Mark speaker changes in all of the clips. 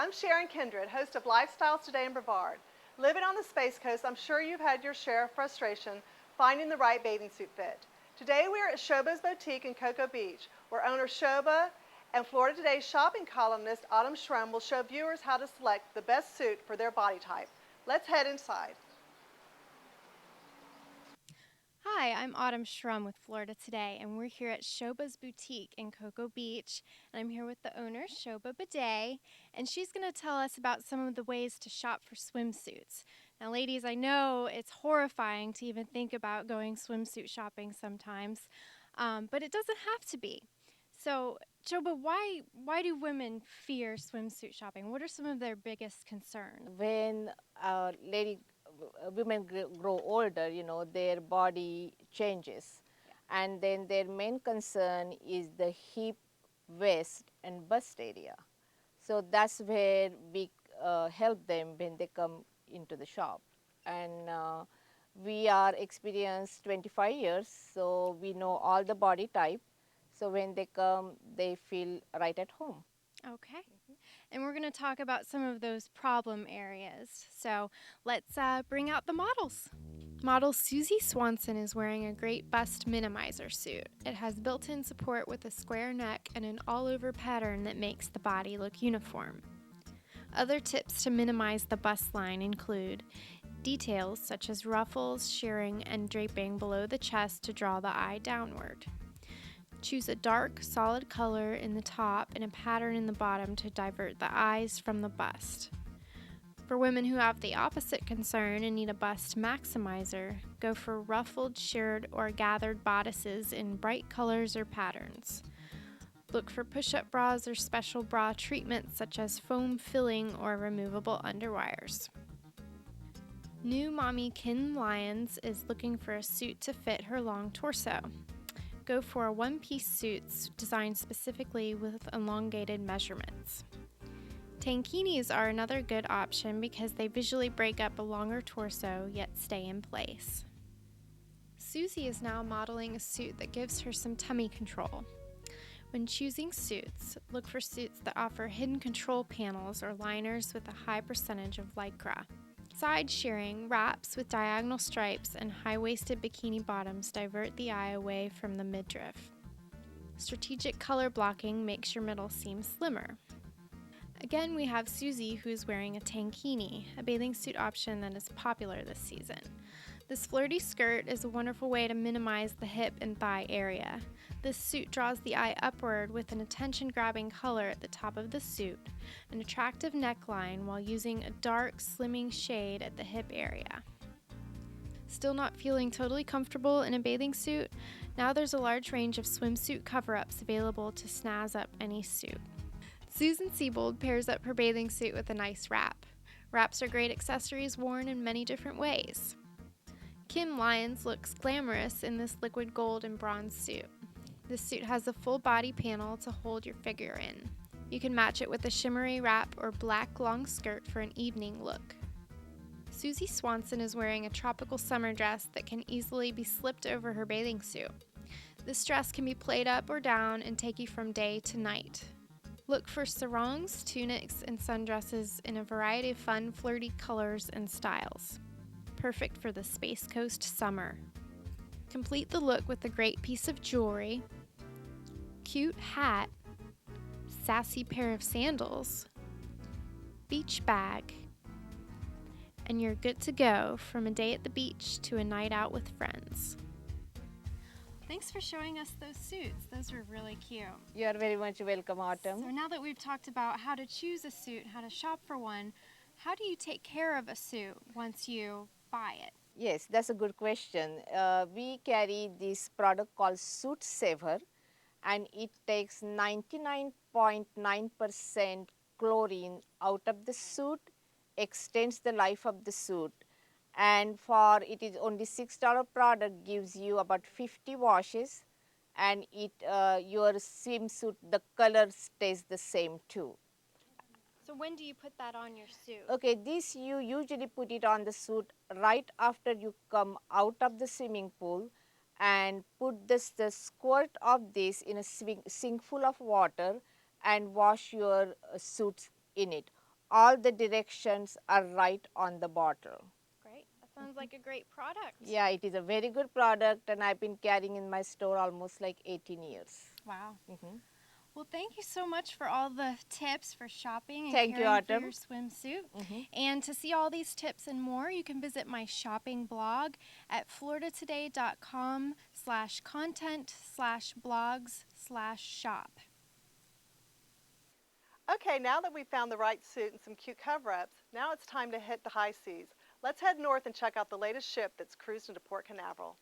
Speaker 1: I'm Sharon Kindred, host of Lifestyles Today in Brevard. Living on the Space Coast, I'm sure you've had your share of frustration finding the right bathing suit fit. Today we are at Shoba's Boutique in Cocoa Beach, where owner Shoba and Florida Today's shopping columnist Autumn Schrum will show viewers how to select the best suit for their body type. Let's head inside.
Speaker 2: Hi, I'm Autumn Schrum with Florida Today, and we're here at Shoba's Boutique in Cocoa Beach. And I'm here with the owner, Shoba Bidet, and she's going to tell us about some of the ways to shop for swimsuits. Now, ladies, I know it's horrifying to even think about going swimsuit shopping sometimes, but it doesn't have to be. So, Shoba, why do women fear swimsuit shopping? What are some of their biggest concerns?
Speaker 3: When women grow older, their body changes, and then their main concern is the hip, waist, and bust area. So that's where we help them when they come into the shop, and we are experienced 25 years, so we know all the body type. So when they come, they feel right at home.
Speaker 2: Okay. And we're going to talk about some of those problem areas. So let's bring out the models. Model Susie Swanson is wearing a great bust minimizer suit. It has built-in support with a square neck and an all-over pattern that makes the body look uniform. Other tips to minimize the bust line include details such as ruffles, shirring, and draping below the chest to draw the eye downward. Choose a dark, solid color in the top and a pattern in the bottom to divert the eyes from the bust. For women who have the opposite concern and need a bust maximizer, go for ruffled, shirred, or gathered bodices in bright colors or patterns. Look for push-up bras or special bra treatments such as foam filling or removable underwires. New mommy Kim Lyons is looking for a suit to fit her long torso. Go for one-piece suits designed specifically with elongated measurements. Tankinis are another good option because they visually break up a longer torso yet stay in place. Susie is now modeling a suit that gives her some tummy control. When choosing suits, look for suits that offer hidden control panels or liners with a high percentage of lycra. Side shearing, wraps with diagonal stripes, and high-waisted bikini bottoms divert the eye away from the midriff. Strategic color blocking makes your middle seem slimmer. Again, we have Susie, who's wearing a tankini, a bathing suit option that is popular this season. This flirty skirt is a wonderful way to minimize the hip and thigh area. This suit draws the eye upward with an attention-grabbing color at the top of the suit, an attractive neckline while using a dark, slimming shade at the hip area. Still not feeling totally comfortable in a bathing suit? Now there's a large range of swimsuit cover-ups available to snazz up any suit. Susan Siebold pairs up her bathing suit with a nice wrap. Wraps are great accessories worn in many different ways. Kim Lyons looks glamorous in this liquid gold and bronze suit. This suit has a full body panel to hold your figure in. You can match it with a shimmery wrap or black long skirt for an evening look. Susie Swanson is wearing a tropical summer dress that can easily be slipped over her bathing suit. This dress can be played up or down and take you from day to night. Look for sarongs, tunics, and sundresses in a variety of fun, flirty colors and styles. Perfect for the Space Coast summer. Complete the look with a great piece of jewelry, cute hat, sassy pair of sandals, beach bag, and you're good to go from a day at the beach to a night out with friends. Thanks for showing us those suits. Those were really cute.
Speaker 3: You are very much welcome, Autumn.
Speaker 2: So now that we've talked about how to choose a suit, how to shop for one, how do you take care of a suit once you buy it?
Speaker 3: Yes, that's a good question. We carry this product called Suit Saver, and it takes 99.9% chlorine out of the suit, extends the life of the suit, and for it is only $6 product, gives you about 50 washes, and your swimsuit, the color stays the same too.
Speaker 2: So when do you put that on your suit?
Speaker 3: Okay, this you usually put it on the suit right after you come out of the swimming pool, and put the squirt of this in a sink full of water and wash your suits in it. all the directions are right on the bottle.
Speaker 2: Great. That sounds like a great product.
Speaker 3: Yeah, it is a very good product, and I've been carrying in my store almost like 18 years.
Speaker 2: Wow.
Speaker 3: Mhm.
Speaker 2: Well, thank you so much for all the tips for shopping and
Speaker 3: Thank you,
Speaker 2: caring for
Speaker 3: Autumn.
Speaker 2: your swimsuit.
Speaker 3: Mhm.
Speaker 2: And to see all these tips and more, you can visit my shopping blog at floridatoday.com/content/blogs/shop.
Speaker 1: Okay, now that we've found the right suit and some cute cover-ups, now it's time to hit the high seas. Let's head north and check out the latest ship that's cruised into Port Canaveral.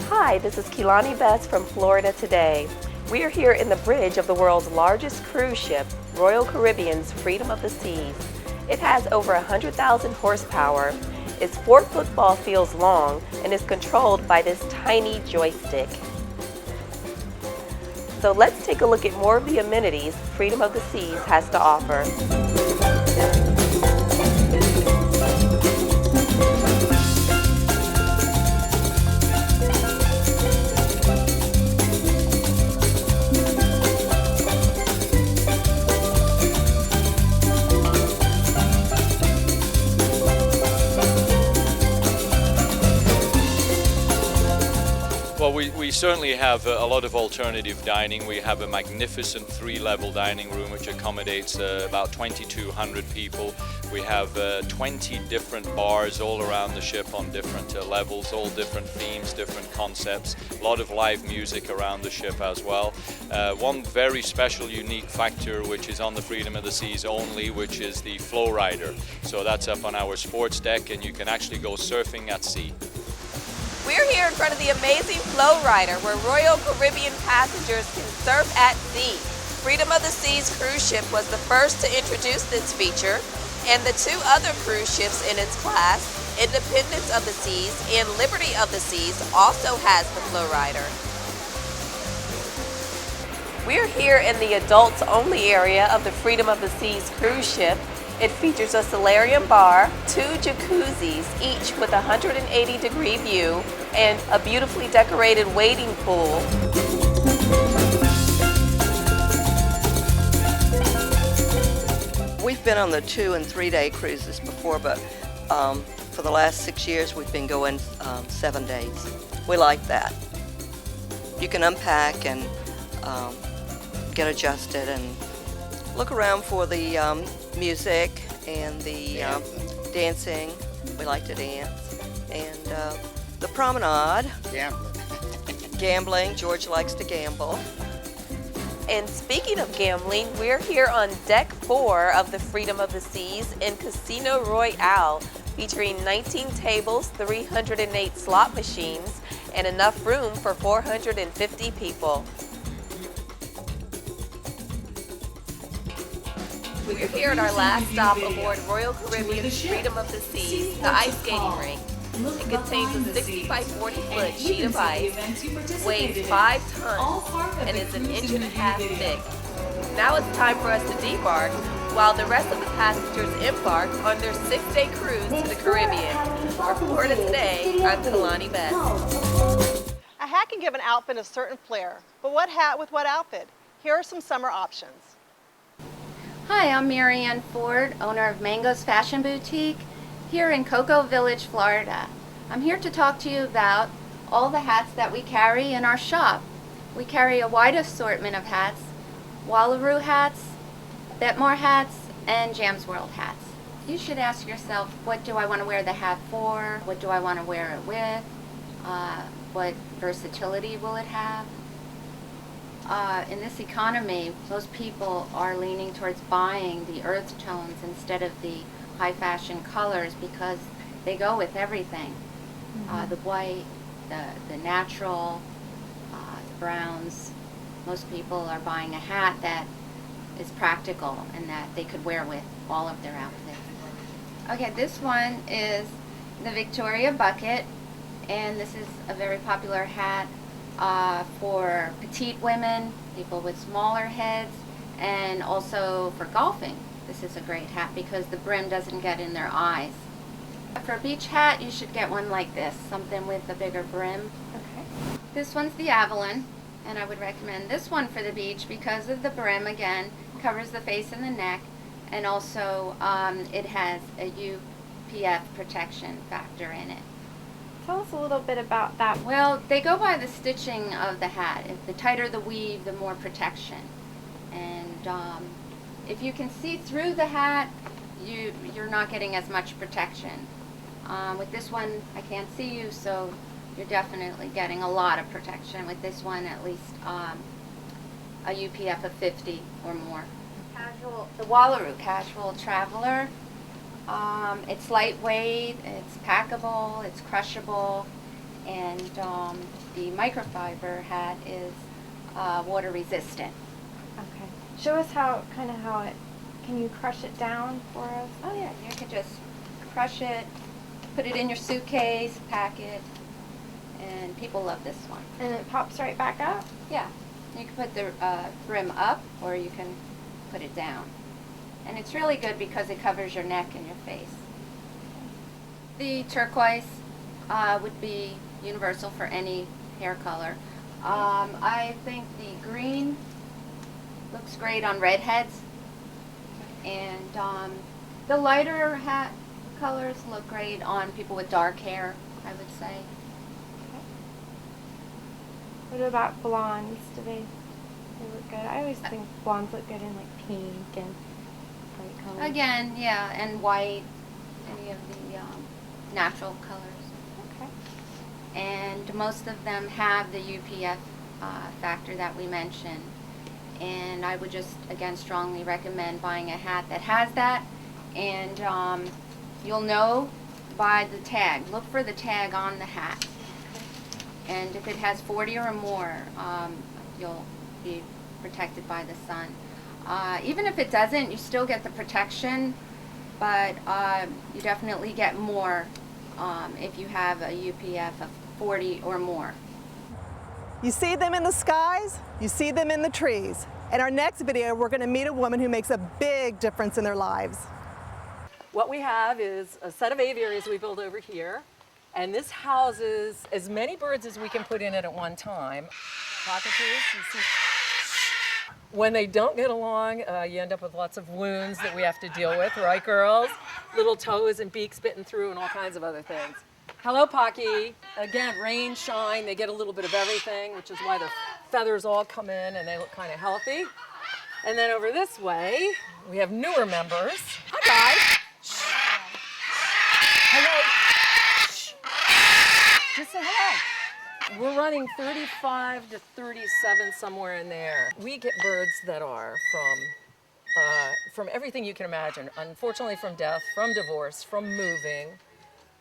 Speaker 4: Hi, this is Keelani Best from Florida Today. We are here in the bridge of the world's largest cruise ship, Royal Caribbean's Freedom of the Seas. It has over 100,000 horsepower, is 4 football fields long, and is controlled by this tiny joystick. So let's take a look at more of the amenities Freedom of the Seas has to offer.
Speaker 5: Well, we certainly have a lot of alternative dining. We have a magnificent 3-level dining room which accommodates about 2,200 people. We have 20 different bars all around the ship on different levels, all different themes, different concepts. A lot of live music around the ship as well. One very special, unique factor which is on the Freedom of the Seas only, which is the flow rider. So that's up on our sports deck, and you can actually go surfing at sea.
Speaker 4: We're here in front of the amazing Flow Rider, where Royal Caribbean passengers can surf at sea. Freedom of the Seas cruise ship was the first to introduce this feature, and the 2 other cruise ships in its class, Independence of the Seas and Liberty of the Seas, also has the Flow Rider. We're here in the adults-only area of the Freedom of the Seas cruise ship. It features a solarium bar, 2 jacuzzis, each with a 180-degree view, and a beautifully decorated wading pool.
Speaker 6: We've been on the 2- and 3-day cruises before, but for the last 6 years we've been going 7 days. We like that. You can unpack and get adjusted and look around for the music and the dancing. We like to dance. And the promenade. Gambling. George likes to gamble.
Speaker 4: And speaking of gambling, we're here on Deck 4 of the Freedom of the Seas in Casino Royale, featuring 19 tables, 308 slot machines, and enough room for 450 people. We're here at our last stop aboard Royal Caribbean's Freedom of the Seas, the ice skating rink. It contains a 60 by 40 foot sheet of ice, weighs 5 tons, and is an inch and a half thick. Now it's time for us to debark, while the rest of the passengers embark on their 6-day cruise to the Caribbean. For Florida Today, I'm Keelani Best.
Speaker 1: A hat can give an outfit a certain flair, but what hat with what outfit? Here are some summer options.
Speaker 7: Hi, I'm Marianne Ford, owner of Mango's Fashion Boutique here in Cocoa Village, Florida. I'm here to talk to you about all the hats that we carry in our shop. We carry a wide assortment of hats, Wallaroo hats, Betmore hats, and Jam's World hats. You should ask yourself, what do I want to wear the hat for? What do I want to wear it with? What versatility will it have? In this economy, most people are leaning towards buying the earth tones instead of the high fashion colors because they go with everything. The white, the natural, the browns. Most people are buying a hat that is practical and that they could wear with all of their outfits. Okay, this one is the Victoria Bucket, and this is a very popular hat for petite women, people with smaller heads, and also for golfing. This is a great hat because the brim doesn't get in their eyes. For a beach hat, you should get one like this, something with a bigger brim.
Speaker 1: Okay.
Speaker 7: This one's the Avalon, and I would recommend this one for the beach because of the brim again, covers the face and the neck, and also it has a UPF protection factor in it.
Speaker 2: Tell us a little bit about that.
Speaker 7: Well, they go by the stitching of the hat. If the tighter the weave, the more protection. And if you can see through the hat, you're not getting as much protection. With this one, I can't see you, so you're definitely getting a lot of protection. With this one, at least a UPF of 50 or more. The Wallaroo Casual Traveler. It's lightweight, it's packable, it's crushable, and the microfiber hat is water resistant.
Speaker 2: Okay. Show us how it, can you crush it down for us?
Speaker 7: Oh yeah, you could just crush it, put it in your suitcase, pack it, and people love this one.
Speaker 2: And it pops right back up?
Speaker 7: Yeah, you can put the brim up or you can put it down. And it's really good because it covers your neck and your face. The turquoise would be universal for any hair color. I think the green looks great on redheads. And the lighter hat colors look great on people with dark hair, I would say.
Speaker 2: What about blondes? Do they look good? I always think blondes look good in like pink and bright colors.
Speaker 7: Again, yeah, and white, any of the natural colors.
Speaker 2: Okay.
Speaker 7: And most of them have the UPF factor that we mentioned. And I would just, again, strongly recommend buying a hat that has that. And you'll know by the tag. Look for the tag on the hat. And if it has 40 or more, you'll be protected by the sun. Even if it doesn't, you still get the protection, but you definitely get more if you have a UPF of 40 or more.
Speaker 1: You see them in the skies, you see them in the trees. In our next video, we're going to meet a woman who makes a big difference in their lives.
Speaker 8: What we have is a set of aviaries we built over here, and this houses as many birds as we can put in it at one time. Cockatoos, you see. When they don't get along, you end up with lots of wounds that we have to deal with, right, girls? Little toes and beaks bitten through and all kinds of other things. Hello, Pocky. Again, rain, shine, they get a little bit of everything, which is why their feathers all come in and they look kind of healthy. And then over this way, we have newer members. Hi, guys. Shh. Hello. Shh. Just say hello. We're running 35 to 37, somewhere in there. We get birds that are from everything you can imagine. Unfortunately, from death, from divorce, from moving,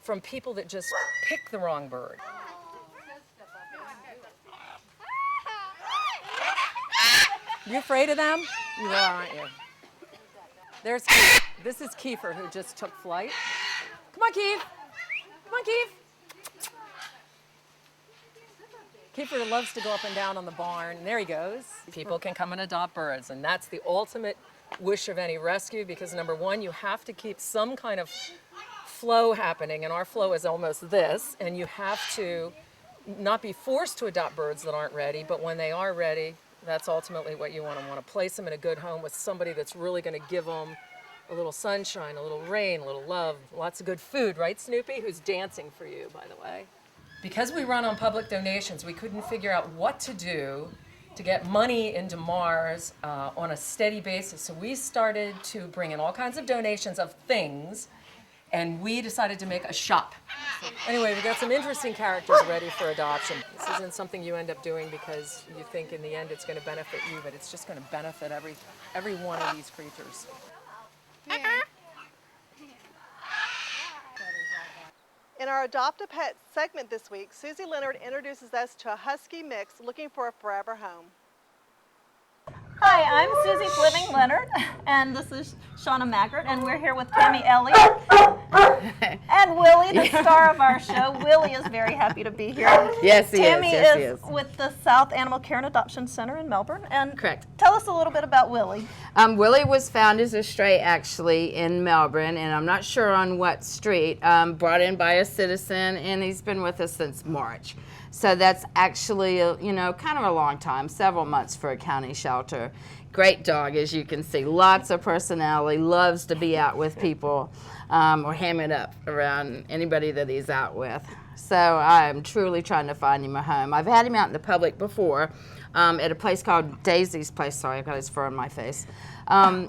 Speaker 8: from people that just pick the wrong bird. You afraid of them? You are, aren't you? There's Keith. This is Kiefer, who just took flight. Come on, Keith. Come on, Keith. Kiefer loves to go up and down on the barn. There he goes. People can come and adopt birds, and that's the ultimate wish of any rescue, because number one, you have to keep some kind of flow happening, and our flow is almost this, and you have to not be forced to adopt birds that aren't ready, but when they are ready, that's ultimately what you want to place them in a good home with somebody that's really going to give them a little sunshine, a little rain, a little love, lots of good food, right, Snoopy? Who's dancing for you, by the way. Because we run on public donations, we couldn't figure out what to do to get money into Mars on a steady basis. So we started to bring in all kinds of donations of things, and we decided to make a shop. Anyway, we got some interesting characters ready for adoption. This isn't something you end up doing because you think in the end it's going to benefit you, but it's just going to benefit every one of these creatures.
Speaker 1: In our Adopt a Pet segment this week, Susie Leonard introduces us to a husky mix looking for a forever home.
Speaker 9: Hi, I'm Susie Fleming Leonard, and this is Shauna Maggart, and we're here with Tammy Elliott and Willie, the star of our show. Willie is very happy to be here.
Speaker 10: Yes, he
Speaker 9: Tammy
Speaker 10: is. Yes, he
Speaker 9: is
Speaker 10: is.
Speaker 9: with the South Animal Care and Adoption Center in Melbourne. And
Speaker 10: Correct.
Speaker 9: Tell us a little bit about Willie.
Speaker 10: Willie was found as a stray actually in Melbourne, and I'm not sure on what street, brought in by a citizen, and he's been with us since March. So that's actually, you know, kind of a long time, several months for a county shelter. Great dog, as you can see, lots of personality, loves to be out with people or ham it up around anybody that he's out with. So I'm truly trying to find him a home. I've had him out in the public before at a place called Daisy's Place. Sorry, I've got his fur on my face.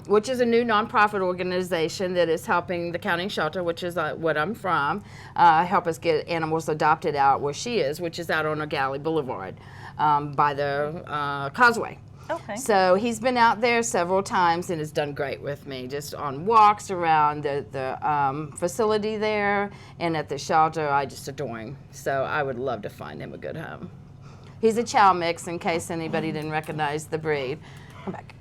Speaker 10: Which is a new nonprofit organization that is helping the county shelter, which is what I'm from, help us get animals adopted out where she is, which is out on O'Galley Boulevard by the causeway.
Speaker 9: Okay.
Speaker 10: So he's been out there several times and has done great with me, just on walks around the facility there and at the shelter. I just adore him. So I would love to find him a good home. He's a chow mix, in case anybody didn't recognize the breed. Come back.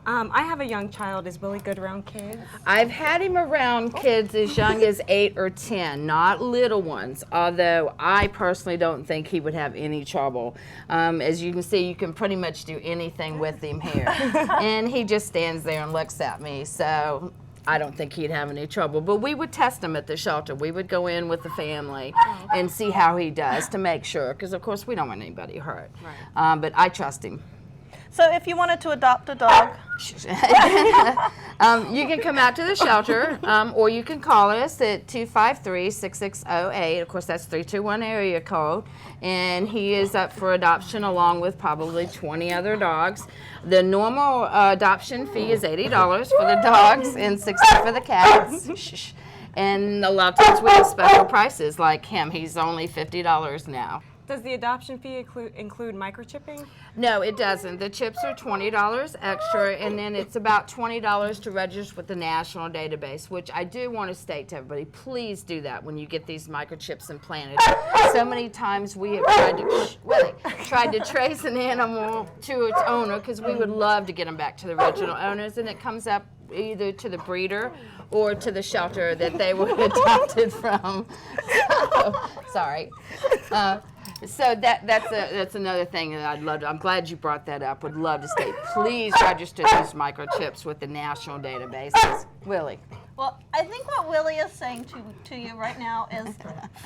Speaker 11: I have a young child. Is Willie good around kids?
Speaker 10: I've had him around kids as young as 8 or 10, not little ones, although I personally don't think he would have any trouble. As you can see, you can pretty much do anything with him here. And he just stands there and looks at me, so I don't think he'd have any trouble. But we would test him at the shelter. We would go in with the family and see how he does to make sure, because of course we don't want anybody hurt. Right. But I trust him.
Speaker 9: So if you wanted to adopt a dog,
Speaker 10: you can come out to the shelter, or you can call us at 253-6608. Of course, that's 321 area code. And he is up for adoption along with probably 20 other dogs. The normal adoption fee is $80 for the dogs and $60 for the cats. And a lot of times we have special prices like him. He's only $50 now.
Speaker 11: Does the adoption fee include microchipping?
Speaker 10: No, it doesn't. The chips are $20 extra, and then it's about $20 to register with the national database, which I do want to state to everybody, please do that when you get these microchips implanted. So many times we have tried to trace an animal to its owner, because we would love to get them back to the original owners, and it comes up either to the breeder or to the shelter that they were adopted from. So, sorry. So that's another thing that I'd love to, I'm glad you brought that up, would love to state, please register these microchips with the national databases. Willie.
Speaker 9: well, I think what Willie is saying to you right now is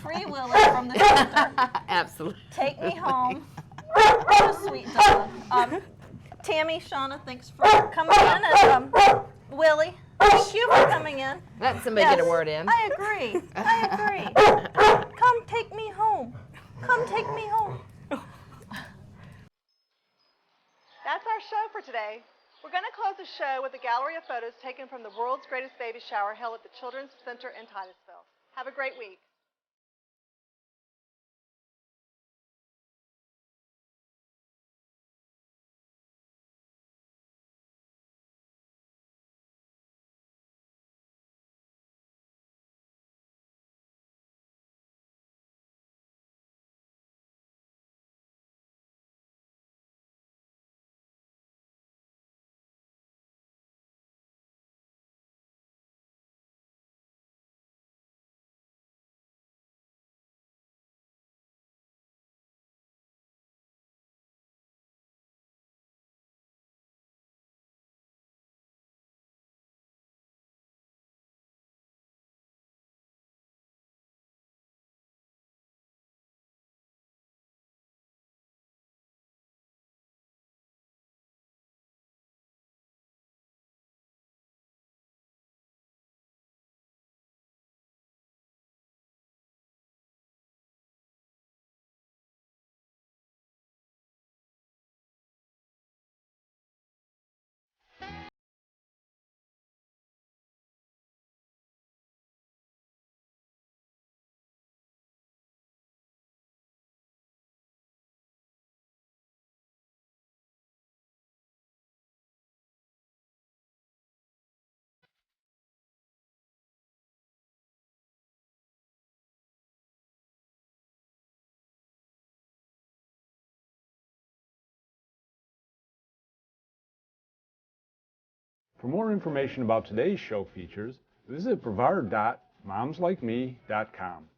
Speaker 9: free Willie from the shelter.
Speaker 10: Absolutely.
Speaker 9: Take me home. What a sweet dog. Tammy, Shauna, thanks for coming in. And Willie, thank you for coming in.
Speaker 10: Let somebody get a word in.
Speaker 9: I agree. I agree. Come take me home. Come take me home.
Speaker 1: That's our show for today. We're going to close the show with a gallery of photos taken from the world's greatest baby shower held at the Children's Center in Titusville. Have a great week.
Speaker 12: For more information about today's show features, visit brevard.momslikeme.com.